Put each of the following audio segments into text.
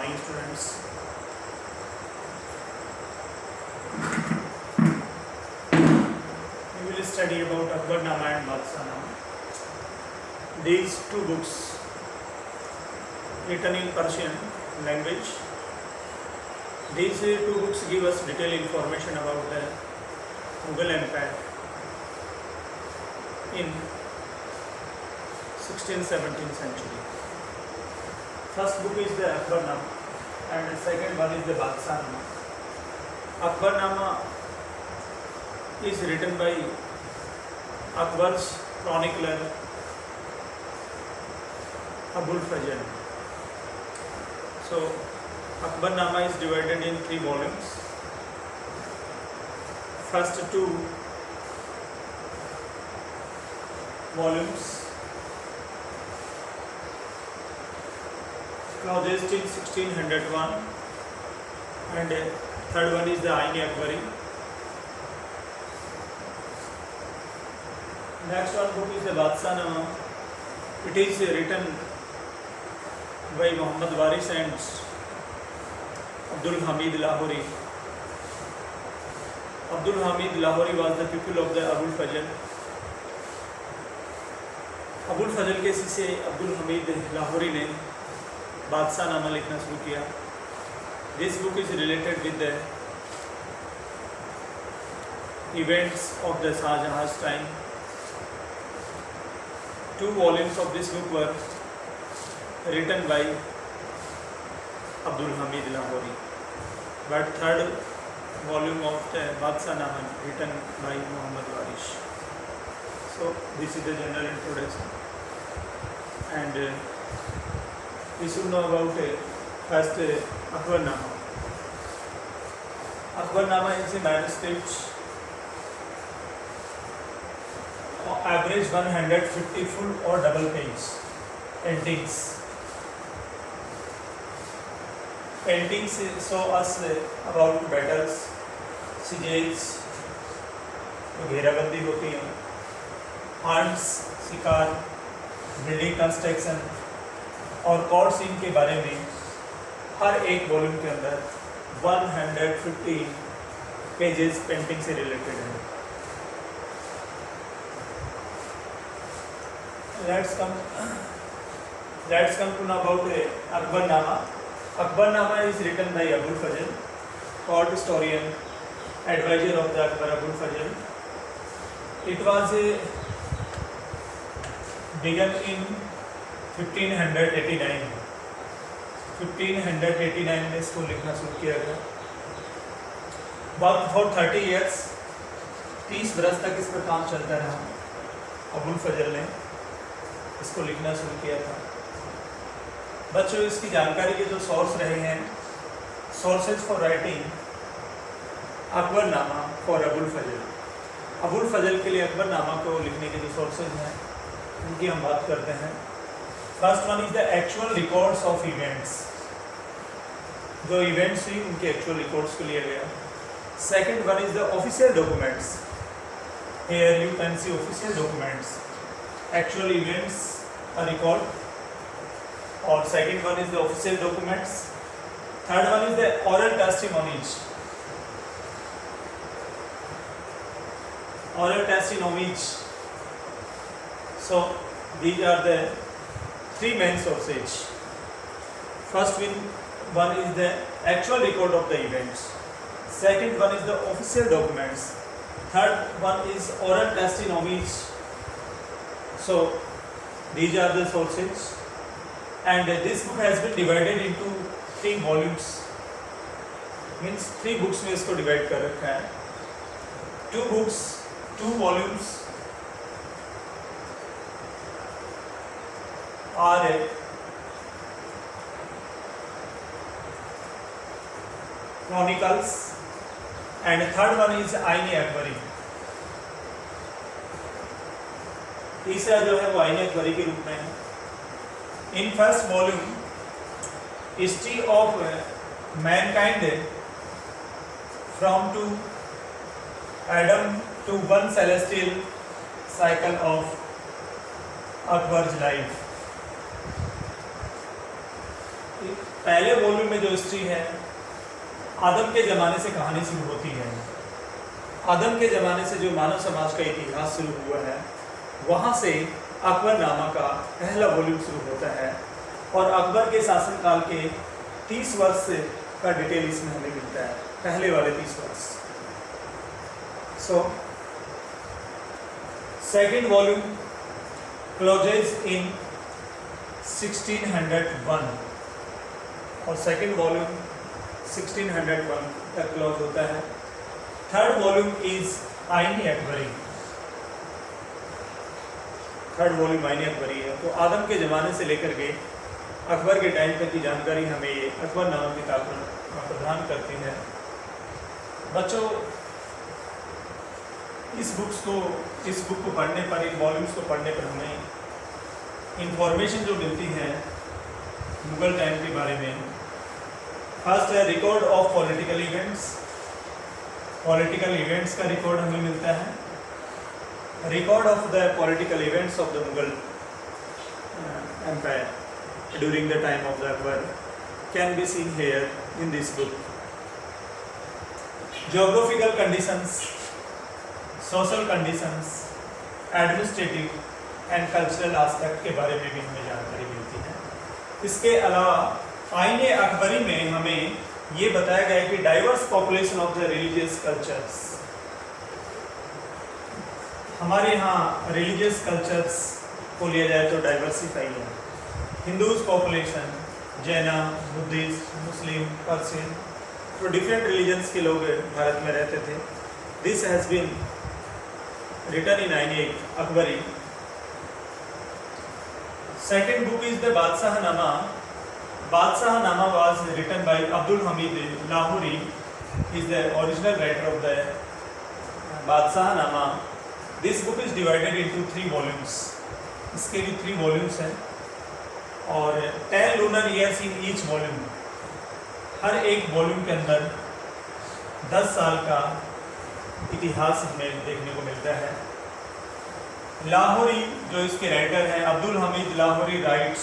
morning, students. We will study about Akbarnama and Badshahnaama. These two books, written in Persian language, these two books give us detailed information about the Mughal Empire in 16th-17th century. First book is the Akbarnama and the second one is the Badshahnaama. Akbarnama is written by Akbar's chronicler Abul Fazl. So Akbarnama is divided in 3 volumes. First 2 volumes closest in 1601 and third one is the Ain-e-Akbari. Next one book is the Badshahnaama. It is written by Muhammad Waris and Abdul Hamid Lahori. Abdul Hamid Lahori was the pupil of the Abul Fazl. Abul Fazal के शिष्य अब्दुल हमीद लाहौरी ने बादशाहनामा लिखना शुरू किया. This book is related with the events of the Shahjahan's time. 2 volumes of this book were written by Abdul Hamid Lahori, but third volume of the Badshahnaama written by Muhammad Waris. So this is the general introduction, and we should know about first Akbarnama. Akbarnama is a manuscript, average 150 full or double page paintings. Paintings show us about battles, sieges, घेराबंदी होती है, arms, शिकार, building construction और court scene के बारे में हर एक volume के अंदर 150 पेजेस पेंटिंग से रिलेटेड है. Let's come to know about Akbarnama. Akbarnama is written by Abul Fazl, court historian, advisor of the Akbar Abul Fazl. It was begun in 1589. 1589 में इसको लिखना शुरू किया गया. But for 30 years, 30 बरस तक इस पर काम चलता रहा. अबुल फजल ने इसको लिखना शुरू किया था. बच्चों, इसकी जानकारी के जो सोर्स रहे हैं, sources for writing Akbarnama for Abul Fazal. Abul Fazal के लिए अकबरनामा को लिखने के जो सोर्सेज हैं उनकी हम बात करते हैं. First one is the actual records of events. जो इवेंट्स हुई उनके एक्चुअल रिकॉर्ड्स को लिया गया. Second one is the official documents. Here you can see official documents. Actual events are record, or second one is the official documents. Third one is the oral testimonies. Oral testimonies. So these are the 3 main sources. First one is the actual record of the events. Second one is the official documents. Third one is oral testimonies. So these are the sources, and this book has been divided into 3 volumes. Means 3 books में इसको divide कर रखा है. 2 books, 2 volumes are chronicles, and third one is Ain-e-Akbari. तीसरा जो है वो आइन-ए-अकबरी के रूप में है. In first volume history of mankind from to Adam to one celestial cycle of Akbar's life. पहले वॉल्यूम में जो हिस्ट्री है, आदम के ज़माने से कहानी शुरू होती है। आदम के ज़माने से जो मानव समाज का इतिहास शुरू हुआ है, वहाँ से अकबरनामा का पहला वॉल्यूम शुरू होता है और अकबर के शासनकाल के 30 वर्ष का डिटेल इसमें हमें मिलता है, पहले वाले 30 वर्ष। सो सेकेंड वॉल्यूम क्लोजेज इन 1601 और सेकेंड वॉल्यूम 1601 तक क्लोज होता है। थर्ड वॉल्यूम इज आईनी अकबरी। थर्ड वॉल्यूम आईनी अकबरी है। तो आदम के ज़माने से लेकर के अकबर के टाइम तक की जानकारी हमें ये अकबरनामा किताब प्रदान करती है। बच्चों, इस बुक को पढ़ने पर, इन वॉल्यूम्स को पढ़ने पर हमें इंफॉर्मेशन जो मिलती है मुगल टाइम के बारे में। फर्स्ट है record of political events. Political events का रिकॉर्ड हमें मिलता है। Record of the political events of the Mughal empire during the time of the Akbar can be seen here in this book. Geographical conditions, social conditions, administrative and cultural aspect के बारे में भी हमें जानकारी मिलती है। इसके अलावा आईने अकबरी में हमें ये बताया गया है कि diverse population of the religious cultures. हमारे यहाँ रिलीजियस कल्चर्स को लिया जाए तो डाइवर्सिफाई है। Hindus population, Jaina, Buddhist, Muslim, Persian, तो डिफरेंट रिलीजन्स के लोग भारत में रहते थे। This has been written in Aine Akbari. Second book is the Badshahnama. Badshahnama was written by Abdul Hamid Lahori, is the original writer of the Badshahnama. This book is divided into 3 volumes. इसके भी 3 volumes हैं और 10 lunar years in each volume। हर एक volume के अंदर 10 साल का इतिहास हमें देखने को मिलता है। लाहौरी जो इसके राइटर हैं, Abdul Hamid Lahori writes,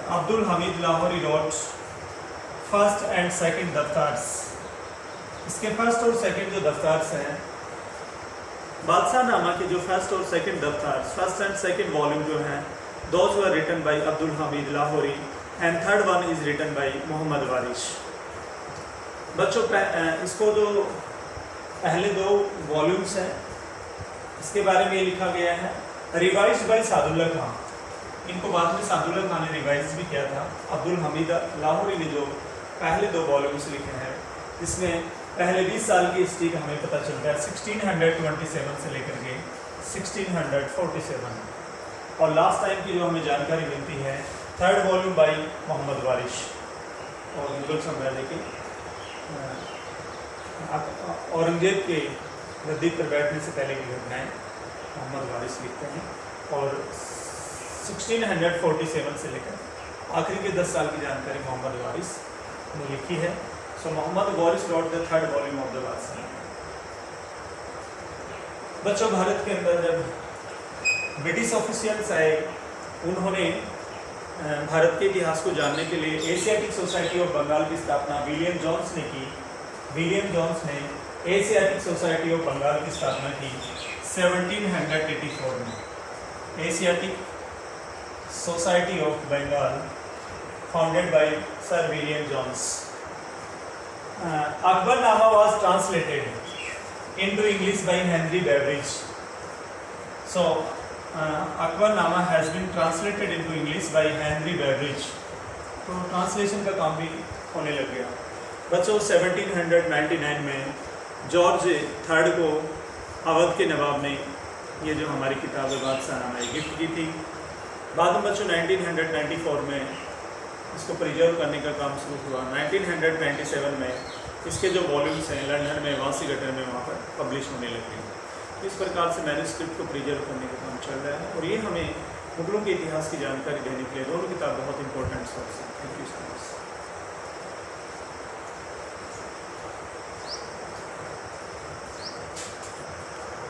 Abdul Hamid Lahori wrote first and second daftars. इसके फर्स्ट और सेकंड जो दफ्तार्स हैं, बादशाहनामा के जो फर्स्ट और second daftars, first and second volume जो हैं, those were written by Abdul Hamid Lahori and third one is written by Mohammad Waris. बच्चों, इसको जो पहले 2 वॉल्यूम्स हैं, इसके बारे में ये लिखा गया है रिवाइज्ड बाय सादुल्ला खान। इनको बाद में सादुल्ला खान ने रिवाइज भी किया था। अब्दुल हमीद लाहौरी ने जो पहले 2 वॉल्यूम्स लिखे हैं, इसमें पहले 20 साल की हिस्ट्री का हमें पता चलता है 1627 से लेकर के 1647 और लास्ट टाइम की जो हमें जानकारी मिलती है थर्ड वॉल्यूम बाई मोहम्मद वारिश और मुगल साम्राज्य के औरंगजेब के गद्दी पर बैठने से पहले की घटनाएं मोहम्मद वारिश लिखते हैं और 1647 से लेकर आखिरी के 10 साल की जानकारी मोहम्मद वारिस ने लिखी है। So Mohammad Waris wrote the third volume of the Badshah. बच्चों, भारत के अंदर जब ब्रिटिश ऑफिशियल्स आए, उन्होंने भारत के इतिहास को जानने के लिए एशियाटिक सोसाइटी ऑफ बंगाल की स्थापना विलियम जोन्स ने की। विलियम जोन्स ने एशियाटिक सोसाइटी ऑफ बंगाल की स्थापना की 1784 में। Asiatic Society of Bengal founded by Sir William Jones. Akbarnama was translated into English by Henry Beveridge. So Akbarnama has been translated into English by Henry Beveridge. तो translation का काम भी होने लग गया। बच्चों, 1799 में जॉर्ज III को अवध के नवाब ने ये जो हमारी किताब है बादशाहनामा गिफ्ट की थी। बाद में बच्चों 1994 में इसको प्रिजर्व करने का काम शुरू हुआ। 1997 में इसके जो वॉल्यूम्स हैं लंदन में, वाशिंगटन में, वहाँ पर पब्लिश होने लगे। इस प्रकार से मैन्युस्क्रिप्ट को प्रिजर्व करने का काम चल रहा है और ये हमें मुगलों के इतिहास की जानकारी देने के लिए दोनों किताब बहुत इंपॉर्टेंट सोर्स है। Thank you so much.